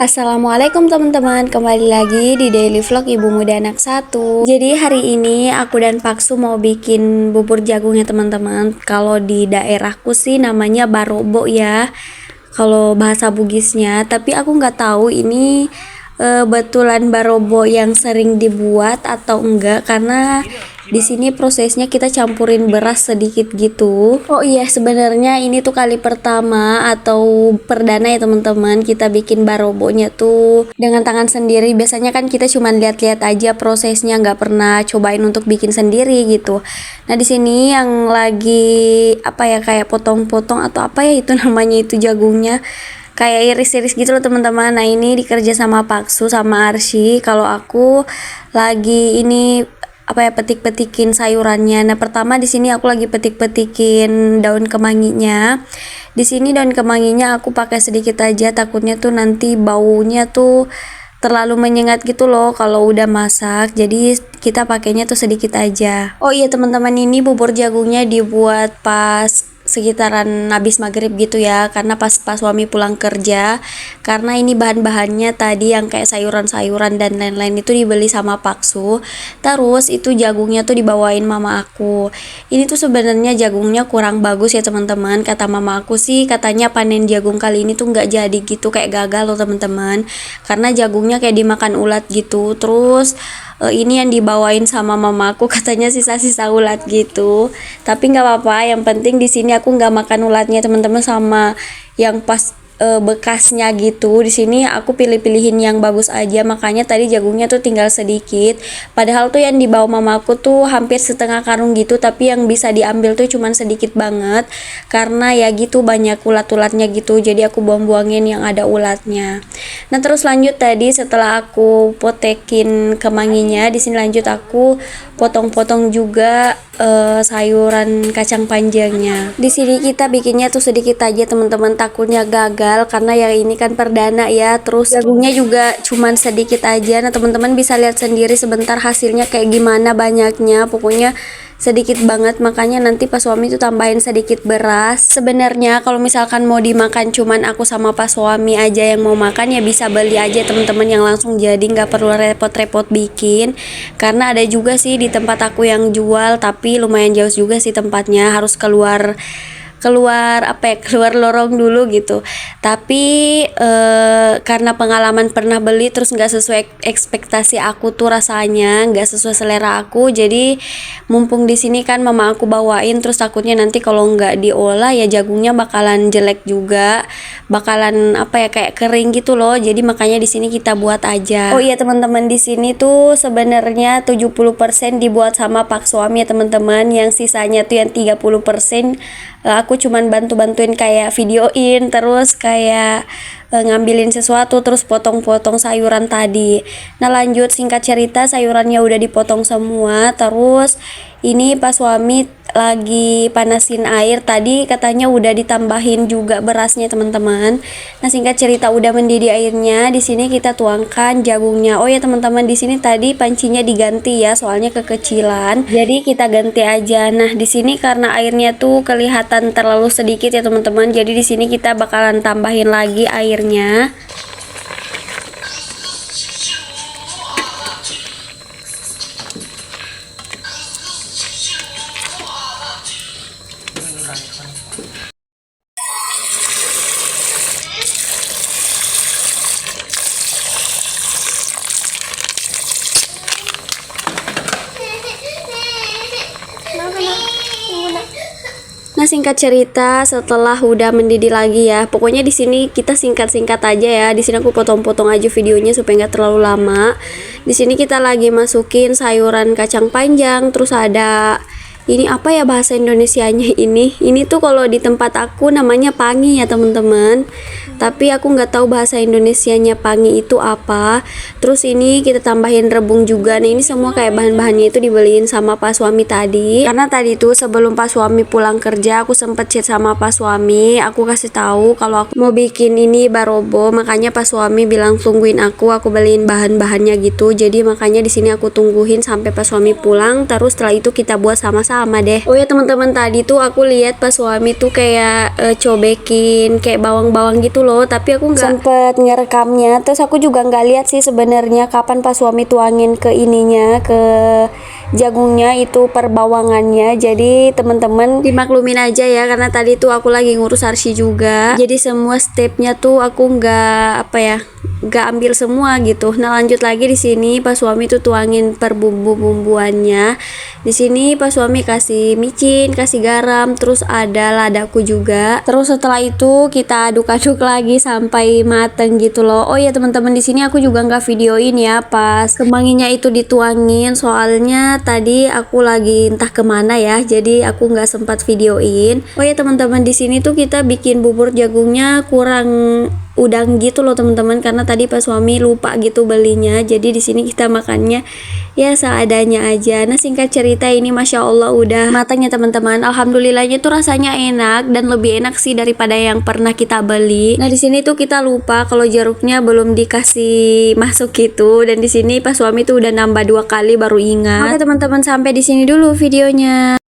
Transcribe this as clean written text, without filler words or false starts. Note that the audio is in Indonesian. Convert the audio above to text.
Assalamualaikum teman-teman, kembali lagi di daily vlog Ibu Muda Anak 1. Jadi hari ini aku dan Paksu mau bikin bubur jagung ya teman-teman. Kalau di daerahku sih namanya barobo ya, kalau bahasa Bugisnya. Tapi aku nggak tahu ini betulan barobo yang sering dibuat atau enggak, karena di sini prosesnya kita campurin beras sedikit gitu. Oh iya, sebenarnya ini tuh kali pertama atau perdana ya teman-teman kita bikin barobonya tuh dengan tangan sendiri. Biasanya kan kita cuma lihat-lihat aja prosesnya, nggak pernah cobain untuk bikin sendiri gitu. Nah di sini yang lagi apa ya, kayak potong-potong atau apa ya itu namanya, itu jagungnya kayak iris-iris gitu loh teman-teman. Nah ini dikerja sama Paksu sama Arsy. Kalau aku lagi ini apa ya, petik-petikin sayurannya. Nah pertama di sini aku lagi petik-petikin daun kemanginya. Di sini daun kemanginya aku pakai sedikit aja, takutnya tuh nanti baunya tuh terlalu menyengat gitu loh kalau udah masak. Jadi kita pakainya tuh sedikit aja. Oh iya teman-teman, ini bubur jagungnya dibuat pas sekitaran habis maghrib gitu ya, karena pas suami pulang kerja. Karena ini bahan-bahannya tadi yang kayak sayuran-sayuran dan lain-lain itu dibeli sama Paksu. Terus itu jagungnya tuh dibawain mama aku. Ini tuh sebenarnya jagungnya kurang bagus ya teman-teman. Kata mama aku sih katanya panen jagung kali ini tuh nggak jadi gitu, kayak gagal loh teman-teman, karena jagungnya kayak dimakan ulat gitu. Terus ini yang dibawain sama mamaku katanya sisa-sisa ulat gitu. Tapi nggak apa-apa, yang penting di sini aku nggak makan ulatnya teman-teman, sama yang pas bekasnya gitu. Di sini aku pilih-pilihin yang bagus aja, makanya tadi jagungnya tuh tinggal sedikit. Padahal tuh yang dibawa mamaku tuh hampir setengah karung gitu, tapi yang bisa diambil tuh cuman sedikit banget karena ya gitu banyak ulat-ulatnya gitu. Jadi aku buang-buangin yang ada ulatnya. Nah terus lanjut tadi setelah aku potekin kemanginya, di sini lanjut aku potong-potong juga sayuran kacang panjangnya. Di sini kita bikinnya tuh sedikit aja teman-teman, takutnya gagal karena ya ini kan perdana ya. Terus jagungnya juga cuman sedikit aja. Nah teman-teman bisa lihat sendiri sebentar hasilnya kayak gimana banyaknya, pokoknya sedikit banget. Makanya nanti pas suami tuh tambahin sedikit beras. Sebenarnya kalau misalkan mau dimakan cuman aku sama pas suami aja yang mau makan, ya bisa beli aja teman-teman yang langsung jadi, nggak perlu repot-repot bikin. Karena ada juga sih di tempat aku yang jual, tapi lumayan jauh juga sih tempatnya, harus keluar apa ya, keluar lorong dulu gitu. Tapi karena pengalaman pernah beli terus nggak sesuai ekspektasi aku tuh, rasanya nggak sesuai selera aku. Jadi mumpung di sini kan mama aku bawain, terus takutnya nanti kalau nggak diolah ya jagungnya bakalan jelek juga, bakalan apa ya, kayak kering gitu loh. Jadi makanya di sini kita buat aja. Oh iya teman-teman, di sini tuh sebenarnya 70% dibuat sama Pak suami ya teman-teman, yang sisanya tuh yang 30% aku cuman bantu-bantuin kayak videoin, terus kayak ngambilin sesuatu, terus potong-potong sayuran tadi. Nah lanjut, singkat cerita sayurannya udah dipotong semua. Terus ini pas suami lagi panasin air, tadi katanya udah ditambahin juga berasnya teman-teman. Nah singkat cerita udah mendidih airnya, di sini kita tuangkan jagungnya. Oh ya teman-teman, di sini tadi pancinya diganti ya, soalnya kekecilan. Jadi kita ganti aja. Nah di sini karena airnya tuh kelihatan terlalu sedikit ya teman-teman, jadi di sini kita bakalan tambahin lagi airnya. Nah singkat cerita setelah udah mendidih lagi ya, pokoknya di sini kita singkat-singkat aja ya. Di sini aku potong-potong aja videonya supaya nggak terlalu lama. Di sini kita lagi masukin sayuran kacang panjang, terus ada ini apa ya bahasa Indonesianya ini tuh kalau di tempat aku namanya pangi ya teman-teman. tapi aku nggak tahu bahasa Indonesianya pangi itu apa. Terus ini kita tambahin rebung juga. Nah, ini semua kayak bahan-bahannya itu dibeliin sama Pak Suami tadi. Karena tadi tuh sebelum Pak Suami pulang kerja, aku sempet chat sama Pak Suami, aku kasih tahu kalau aku mau bikin ini barobo, makanya Pak Suami bilang tungguin aku beliin bahan-bahannya gitu. Jadi makanya di sini aku tungguin sampai Pak Suami pulang, terus setelah itu kita buat sama-sama deh. Oh ya teman-teman, tadi tuh aku lihat Pak Suami tuh kayak cobekin kayak bawang-bawang gitu loh, tapi aku nggak sempet ngerekamnya. Terus aku juga nggak lihat sih sebenarnya kapan Pak Suami tuangin ke ininya, ke jagungnya itu perbawangannya. Jadi teman-teman dimaklumin aja ya, karena tadi tuh aku lagi ngurus Arsy juga. Jadi semua stepnya tuh aku nggak ambil semua gitu. Nah, lanjut lagi di sini Pak Suami tuh tuangin per bumbu-bumbuannya. Di sini Pak Suami kasih micin, kasih garam, terus ada ladaku juga. Terus setelah itu kita aduk-aduk lagi sampai mateng gitu loh. Oh ya teman-teman, di sini aku juga nggak videoin ya pas kemanginya itu dituangin, soalnya tadi aku lagi entah kemana ya, jadi aku nggak sempat videoin. Oh ya teman-teman, di sini tuh kita bikin bubur jagungnya kurang udang gitu loh teman-teman, karena tadi Pak Suami lupa gitu belinya. Jadi di sini kita makannya ya seadanya aja. Nah, singkat cerita ini Masya Allah udah matangnya teman-teman. Alhamdulillahnya tuh rasanya enak dan lebih enak sih daripada yang pernah kita beli. Nah, di sini tuh kita lupa kalau jeruknya belum dikasih masuk gitu, dan di sini Pak Suami tuh udah nambah 2 kali baru ingat. Oke teman-teman, sampai di sini dulu videonya.